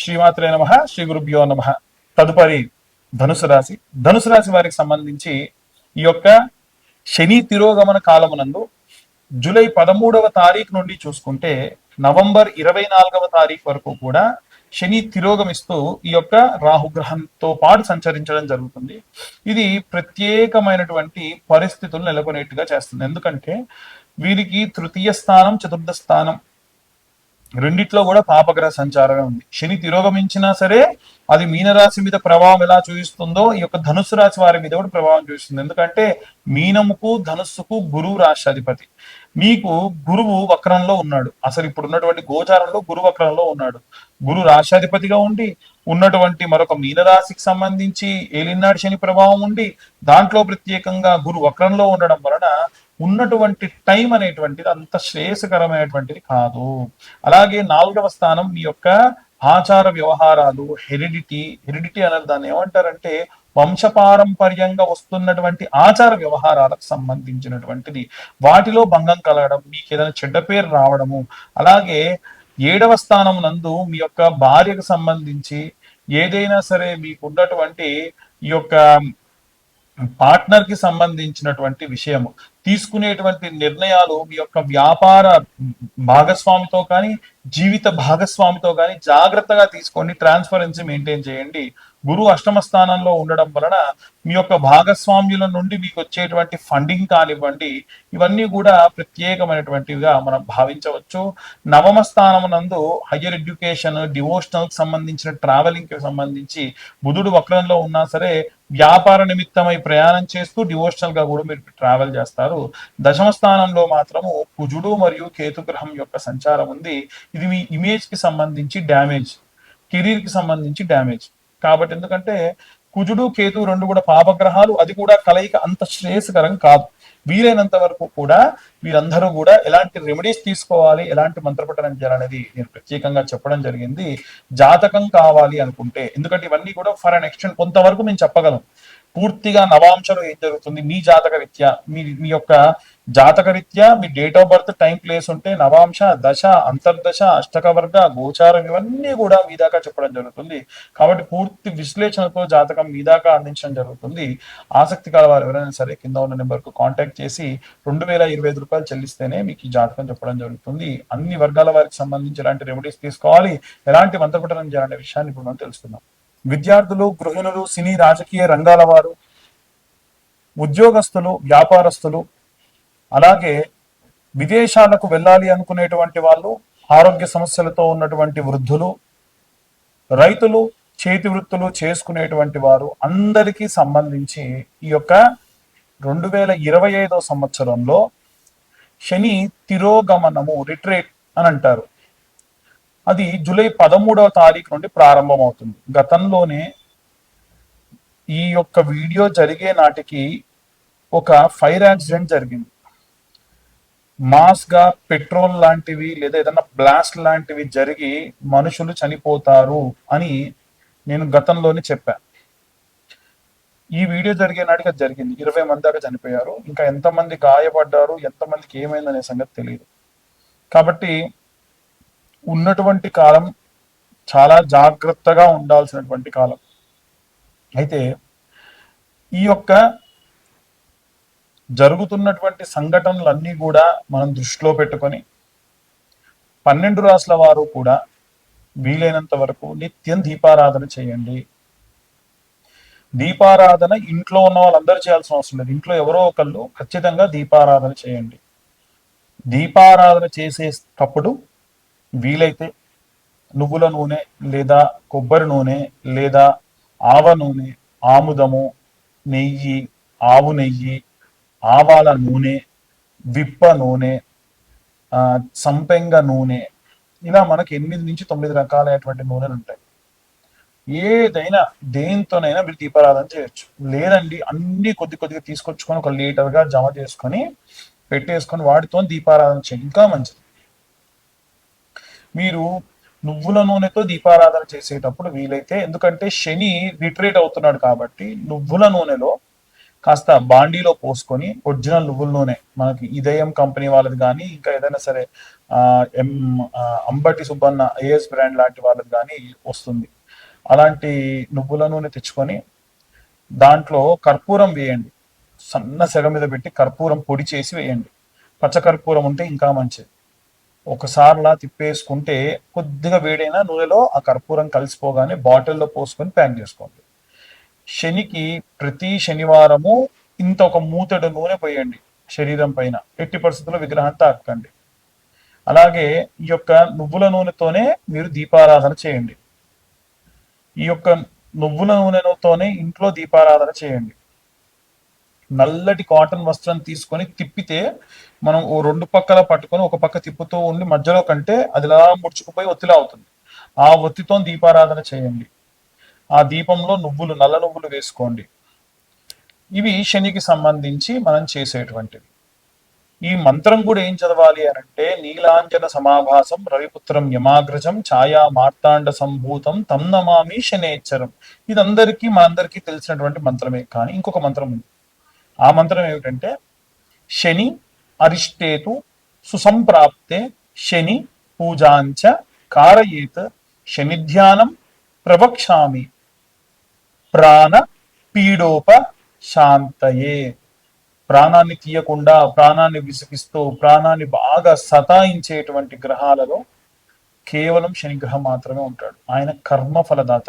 శ్రీమాత్రే నమ. శ్రీ గురుభ్యో నమ. తదుపరి ధనుసు రాశి. ధనుసు రాశి వారికి సంబంధించి ఈ యొక్క శని తిరోగమన కాలమునందు జూలై 13వ తారీఖు నుండి చూసుకుంటే నవంబర్ 24వ తారీఖు వరకు కూడా శని తిరోగమిస్తూ ఈ యొక్క రాహుగ్రహంతో పాటు సంచరించడం జరుగుతుంది. ఇది ప్రత్యేకమైనటువంటి పరిస్థితులు నెలకొనేట్టుగా చేస్తుంది. ఎందుకంటే వీరికి తృతీయ స్థానం, చతుర్థ స్థానం రెండిట్లో కూడా పాపగ్రహ సంచారమే ఉంది. శని తిరోగమించినా సరే అది మీనరాశి మీద ప్రభావం ఎలా చూపిస్తుందో ఈ యొక్క ధనుస్సు రాశి వారి మీద కూడా ప్రభావం చూపిస్తుంది. ఎందుకంటే మీనముకు ధనుస్సుకు గురువు రాష్ట్రాధిపతి. మీకు గురువు వక్రంలో ఉన్నాడు. అసలు ఇప్పుడు ఉన్నటువంటి గోచారంలో గురు వక్రంలో ఉన్నాడు. గురు రాష్ట్రాధిపతిగా ఉండి ఉన్నటువంటి మరొక మీనరాశికి సంబంధించి ఏలినాడు శని ప్రభావం ఉండి దాంట్లో ప్రత్యేకంగా గురు వక్రంలో ఉండడం వలన ఉన్నటువంటి టైం అనేటువంటిది అంత శ్రేయస్కరమైనటువంటిది కాదు. అలాగే 4వ స్థానం మీ యొక్క ఆచార వ్యవహారాలు, హెరిడిటీ అనేది దాన్ని ఏమంటారంటే వంశపారంపర్యంగా వస్తున్నటువంటి ఆచార వ్యవహారాలకు సంబంధించినటువంటిది. వాటిలో భంగం కలగడం, మీకు ఏదైనా చెడ్డ పేరు రావడము. అలాగే 7వ స్థానం నందు మీ యొక్క భార్యకు సంబంధించి ఏదైనా సరే మీకు ఉన్నటువంటి ఈ యొక్క పార్ట్నర్ కి సంబంధించినటువంటి విషయము, తీసుకునేటువంటి నిర్ణయాలు మీ యొక్క వ్యాపార భాగస్వామితో కానీ జీవిత భాగస్వామితో కానీ జాగ్రత్తగా తీసుకోండి. ట్రాన్స్పరెన్సీ మెయింటైన్ చేయండి. గురువు అష్టమ స్థానంలో ఉండడం వలన మీ యొక్క భాగస్వామ్యుల నుండి మీకు వచ్చేటువంటి ఫండింగ్ కానివ్వండి, ఇవన్నీ కూడా ప్రత్యేకమైనటువంటివిగా మనం భావించవచ్చు. నవమ స్థానం నందు హయ్యర్ ఎడ్యుకేషన్, డివోషనల్ సంబంధించిన ట్రావెలింగ్ కి సంబంధించి బుధుడు వక్రంలో ఉన్నా సరే వ్యాపార నిమిత్తమై ప్రయాణం చేస్తూ డివోషనల్ గా కూడా మీరు ట్రావెల్ చేస్తారు. దశమ స్థానంలో మాత్రము కుజుడు మరియు కేతు గ్రహం యొక్క సంచారం ఉంది. ఇది మీ ఇమేజ్ కి సంబంధించి డ్యామేజ్, కెరీర్ కి సంబంధించి డ్యామేజ్. కాబట్టి ఎందుకంటే కుజుడు కేతు రెండు కూడా పాపగ్రహాలు, అది కూడా కలయిక అంత శ్రేయస్కరం కాదు. వీలైనంత వరకు కూడా వీరందరూ కూడా ఎలాంటి రెమెడీస్ తీసుకోవాలి, ఎలాంటి మంత్రపఠనం చేయాలనేది నేను ప్రత్యేకంగా చెప్పడం జరిగింది. జాతకం కావాలి అనుకుంటే, ఎందుకంటే ఇవన్నీ కూడా ఫర్ అన్ ఎక్స్టెంట్ కొంతవరకు మేము చెప్పగలం. పూర్తిగా నవాంశలో ఏం జరుగుతుంది మీ జాతక రీత్యా, మీ యొక్క జాతక రీత్యా మీ date of birth, time, place ఉంటే నవాంశ, దశ, అంతర్దశ, అష్టక వర్గ, గోచారం ఇవన్నీ కూడా మీ దాకా చెప్పడం జరుగుతుంది. కాబట్టి పూర్తి విశ్లేషణతో జాతకం మీ దాకా అందించడం జరుగుతుంది. ఆసక్తి కల వారు ఎవరైనా సరే కింద ఉన్న నెంబర్కు కాంటాక్ట్ చేసి 2025 రూపాయలు చెల్లిస్తేనే మీకు ఈ జాతకం చెప్పడం జరుగుతుంది. అన్ని వర్గాల వారికి సంబంధించి ఎలాంటి రెమెడీస్ తీసుకోవాలి, ఎలాంటి మంత్రపఠనం చేయాలనే విషయాన్ని ఇప్పుడు మనం తెలుసుకుందాం. విద్యార్థులు, గృహిణులు, సినీ రాజకీయ రంగాల వారు, ఉద్యోగస్తులు, వ్యాపారస్తులు, అలాగే విదేశాలకు వెళ్ళాలి అనుకునేటువంటి వాళ్ళు, ఆరోగ్య సమస్యలతో ఉన్నటువంటి వృద్ధులు, రైతులు, చేతి వృత్తులు చేసుకునేటువంటి వారు అందరికీ సంబంధించి ఈ యొక్క 2025 సంవత్సరంలో శని తిరోగమనము, రిట్రేట్ అని అంటారు. అది జూలై 13వ తారీఖు నుండి ప్రారంభమవుతుంది. గతంలోనే ఈ యొక్క వీడియో జరిగే నాటికి ఒక ఫైర్ యాక్సిడెంట్ జరిగింది. మాస్ గా పెట్రోల్ లాంటివి లేదా ఏదైనా బ్లాస్ట్ లాంటివి జరిగి మనుషులు చనిపోతారు అని నేను గతంలోనే చెప్పాను. ఈ వీడియో జరిగే నాటికి అది జరిగింది. 20 మంది దాకా చనిపోయారు. ఇంకా ఎంతమంది గాయపడ్డారు, ఎంతమందికి ఏమైందనే సంగతి తెలియదు. కాబట్టి ఉన్నటువంటి కాలం చాలా జాగ్రత్తగా ఉండాల్సినటువంటి కాలం. అయితే ఈ యొక్క జరుగుతున్నటువంటి సంఘటనలన్నీ కూడా మనం దృష్టిలో పెట్టుకొని 12 రాసుల వారు కూడా వీలైనంత వరకు నిత్యం దీపారాధన చేయండి. దీపారాధన ఇంట్లో ఉన్న వాళ్ళందరూ చేయాల్సిన అవసరం లేదు. ఇంట్లో ఎవరో ఒకళ్ళు ఖచ్చితంగా దీపారాధన చేయండి. దీపారాధన చేసేటప్పుడు వీలైతే నువ్వుల నూనె లేదా కొబ్బరి నూనె లేదా ఆవ నూనె, ఆముదము, నెయ్యి, ఆవు నెయ్యి, ఆవాల నూనె, విప్ప నూనె, సంపెంగ నూనె, ఇలా మనకి 8 నుంచి 9 రకాలైనటువంటి నూనెలు ఉంటాయి. ఏదైనా దేంతోనైనా మీరు దీపారాధన చేయొచ్చు. లేదండి అన్ని కొద్ది కొద్దిగా తీసుకొచ్చుకొని 1 లీటర్గా జమ చేసుకొని పెట్టేసుకొని వాటితో దీపారాధన చేయండి, ఇంకా మంచిది. మీరు నువ్వుల నూనెతో దీపారాధన చేసేటప్పుడు వీలైతే, ఎందుకంటే శని రిట్రీట్ అవుతున్నాడు కాబట్టి నువ్వుల నూనెలో కాస్త బాండీలో పోసుకొని ఒరిజినల్ నువ్వుల నూనె మనకి ఇదయం కంపెనీ వాళ్ళది కానీ ఇంకా ఏదైనా సరే ఆ, ఎం అంబటి సుబ్బన్న ఏఎస్ బ్రాండ్ లాంటి వాళ్ళది కానీ వస్తుంది. అలాంటి నువ్వుల నూనె తెచ్చుకొని దాంట్లో కర్పూరం వేయండి. సన్న సెగ మీద పెట్టి కర్పూరం పొడి చేసి వేయండి. పచ్చ కర్పూరం ఉంటే ఇంకా మంచిది. ఒకసారిలా తిప్పేసుకుంటే కొద్దిగా వేడైన నూనెలో ఆ కర్పూరం కలిసిపోగానే బాటిల్లో పోసుకొని ప్యాక్ చేసుకోండి. శనికి ప్రతి శనివారము ఇంత ఒక మూతడు నూనె పోయండి శరీరం పైన. ఎట్టి పరిస్థితుల్లో విగ్రహం తాకండి. అలాగే ఈ యొక్క నువ్వుల నూనెతోనే మీరు దీపారాధన చేయండి. ఈ యొక్క నువ్వుల నూనెతోనే ఇంట్లో దీపారాధన చేయండి. నల్లటి కాటన్ వస్త్రం తీసుకొని తిప్పితే మనం ఓ రెండు పక్కల పట్టుకొని ఒక పక్క తిప్పుతూ ఉండి మధ్యలో కంటే అదిలా ముడుచుకుపోయి ఒత్తిలా అవుతుంది. ఆ ఒత్తితో దీపారాధన చేయండి. ఆ దీపంలో నువ్వులు, నల్ల నువ్వులు వేసుకోండి. ఇవి శనికి సంబంధించి మనం చేసేటువంటివి. ఈ మంత్రం కూడా ఏం చదవాలి అని అంటే, నీలాంజన సమాభాసం రవిపుత్రం యమాగ్రజం ఛాయా మార్తాండ సంభూతం తం నమామి శనేశ్వరం. ఇది మనందరికీ తెలిసినటువంటి మంత్రమే. కానీ ఇంకొక మంత్రం ఉంది. ఆ మంత్రం ఏమిటంటే, శని అరిష్టేతు సుసంప్రాప్తే శని పూజాంచ కారయేత్ శని ధ్యానం ప్రవక్ష్యామి ప్రాణ పీడోప శాంతయే. ప్రాణాన్ని తీయకుండా, ప్రాణాన్ని విసిగిస్తూ, ప్రాణాన్ని బాగా సతాయించేటువంటి గ్రహాలలో కేవలం శని గ్రహం మాత్రమే ఉంటాడు. ఆయన కర్మ ఫలదాత.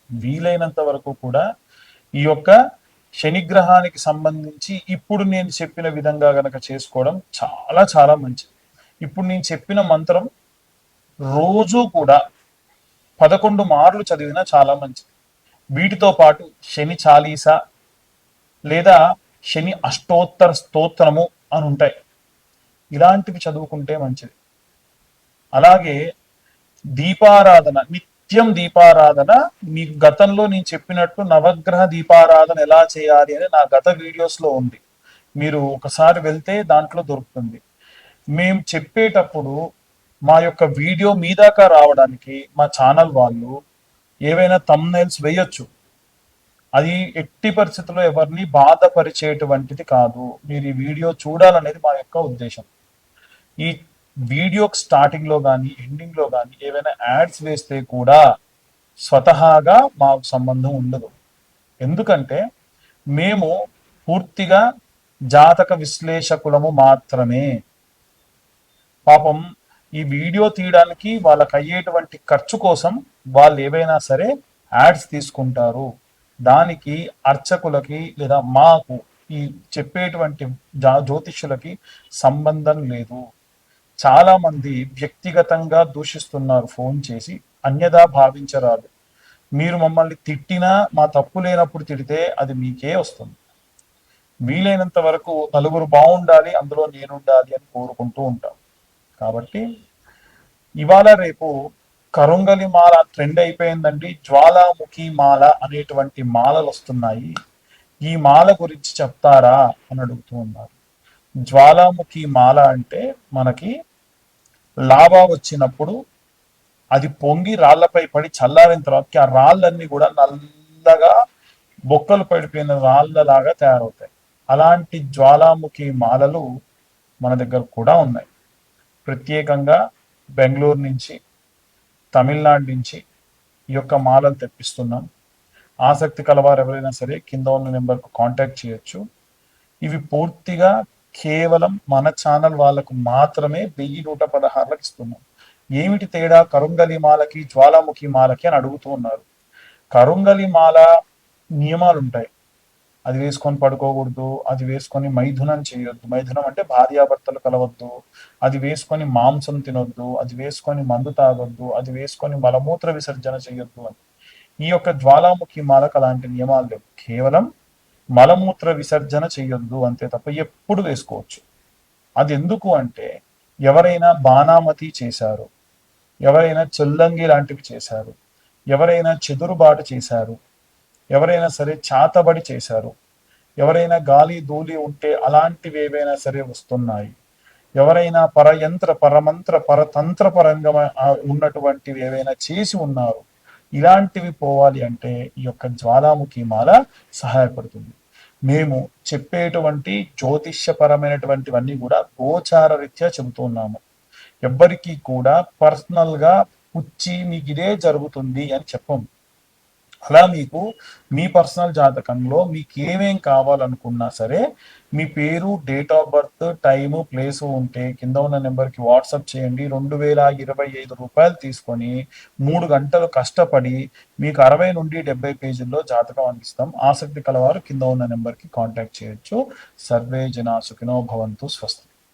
వీలైనంత వరకు కూడా ఈ యొక్క శనిగ్రహానికి సంబంధించి ఇప్పుడు నేను చెప్పిన విధంగా గనక చేసుకోవడం చాలా చాలా మంచిది. ఇప్పుడు నేను చెప్పిన మంత్రం రోజు కూడా 11 మార్లు చదివినా చాలా మంచిది. వీటితో పాటు శని చాలీసా లేదా శని అష్టోత్తర స్తోత్రము అని ఉంటాయి. ఇలాంటివి చదువుకుంటే మంచిది. అలాగే దీపారాధన, నిత్యం దీపారాధన. మీకు గతంలో నేను చెప్పినట్టు నవగ్రహ దీపారాధన ఎలా చేయాలి అని నా గత వీడియోస్ లో ఉంది. మీరు ఒకసారి వెళ్తే దాంట్లో దొరుకుతుంది. మేము చెప్పేటప్పుడు మా యొక్క వీడియో మీ దాకా రావడానికి మా ఛానల్ వాళ్ళు ఏవైనా థంబ్నైల్స్ వేయొచ్చు. అది ఎట్టి పరిస్థితుల్లో ఎవరిని బాధపరిచేటువంటిది కాదు. మీరు ఈ వీడియో చూడాలనేది మా యొక్క ఉద్దేశం. ఈ వీడియో స్టార్టింగ్ లో కానీ ఎండింగ్ లో కానీ ఏవైనా యాడ్స్ వేస్తే కూడా స్వతహాగా మాకు సంబంధం ఉండదు. ఎందుకంటే మేము పూర్తిగా జాతక విశ్లేషకులము మాత్రమే. పాపం ఈ వీడియో తీయడానికి వాళ్ళకి అయ్యేటువంటి ఖర్చు కోసం వాళ్ళు ఏవైనా సరే యాడ్స్ తీసుకుంటారు. దానికి అర్చకులకి లేదా మాకు ఈ చెప్పేటువంటి జ్యోతిష్యులకి సంబంధం లేదు. చాలా మంది వ్యక్తిగతంగా దూషిస్తున్నారు ఫోన్ చేసి. అన్యదా భావించరాదు. మీరు మమ్మల్ని తిట్టినా మా తప్పు లేనప్పుడు తిడితే అది మీకే వస్తుంది. వీలైనంత వరకు నలుగురు బాగుండాలి, అందులో నేనుండాలి అని కోరుకుంటూ ఉంటాం. కాబట్టి ఇవాళ రేపు కరుంగలి మాల ట్రెండ్ అయిపోయిందండి. జ్వాలాముఖి మాల అనేటువంటి మాలలు వస్తున్నాయి. ఈ మాల గురించి చెప్తారా అని అడుగుతూ ఉన్నారు. జ్వాలాముఖి మాల అంటే మనకి లావా వచ్చినప్పుడు అది పొంగి రాళ్లపై పడి చల్లారిన తర్వాతకి ఆ రాళ్ళన్నీ కూడా నల్లగా బొక్కలు పడిపోయిన రాళ్ళలాగా తయారవుతాయి. అలాంటి జ్వాలాముఖి మాలలు మన దగ్గర కూడా ఉన్నాయి. ప్రత్యేకంగా బెంగళూరు నుంచి, తమిళనాడు నుంచి ఈ యొక్క మాలలు తెప్పిస్తున్నాం. ఆసక్తి కలవారు ఎవరైనా సరే కింద ఉన్న నెంబర్కు కాంటాక్ట్ చేయొచ్చు. ఇవి పూర్తిగా కేవలం మన ఛానల్ వాళ్ళకు మాత్రమే 1116లకు ఇస్తున్నాం. ఏమిటి తేడా కరుంగలి మాలకి జ్వాలాముఖి మాలకి అని అడుగుతూ ఉన్నారు. కరుంగలి మాల నియమాలు ఉంటాయి. అది వేసుకొని పడుకోకూడదు, అది వేసుకొని మైథునం చేయొద్దు. మైథునం అంటే భార్యాభర్తలు కలవద్దు. అది వేసుకొని మాంసం తినొద్దు, అది వేసుకొని మందు తాగొద్దు, అది వేసుకొని మలమూత్ర విసర్జన చేయొద్దు అని. ఈ యొక్క జ్వాలాముఖి మాలకు అలాంటి నియమాలు లేవు. కేవలం మలమూత్ర విసర్జన చేయొద్దు అంతే తప్ప ఎప్పుడు వేసుకోవచ్చు. అది ఎందుకు అంటే ఎవరైనా బాణామతి చేశారు, ఎవరైనా చెల్లంగి లాంటివి చేశారు, ఎవరైనా చెదురుబాటు చేశారు, ఎవరైనా సరే చాతబడి చేశారు, ఎవరైనా గాలి ధూళి ఉంటే అలాంటివి ఏవైనా సరే వస్తున్నాయి, ఎవరైనా పరయంత్ర పరమంత్ర పరతంత్ర పరంగా ఉన్నటువంటివి ఏవైనా చేసి ఉన్నారు, ఇలాంటివి పోవాలి అంటే ఈ యొక్క జ్వాలాముఖి మాల సహాయపడుతుంది. మేము చెప్పేటువంటి జ్యోతిష్యపరమైనటువంటివన్నీ కూడా గోచార రీత్యా చెబుతున్నాము. ఎవ్వరికి కూడా పర్సనల్ గా పుచ్చి మీకు ఇదే జరుగుతుంది అని చెప్పము. అలా మీకు మీ పర్సనల్ జాతకంలో మీకు ఏమేం కావాలనుకున్నా సరే మీ పేరు, date of birth, time, place ఉంటే కింద ఉన్న నెంబర్కి వాట్సాప్ చేయండి. 2025 రూపాయలు తీసుకొని 3 గంటలు కష్టపడి మీకు 60 నుండి 70 పేజీల్లో జాతకం అందిస్తాం. ఆసక్తి కలవారు కింద ఉన్న నెంబర్కి కాంటాక్ట్ చేయొచ్చు. సర్వే జనా సుఖినో భవంతు. స్వస్తి.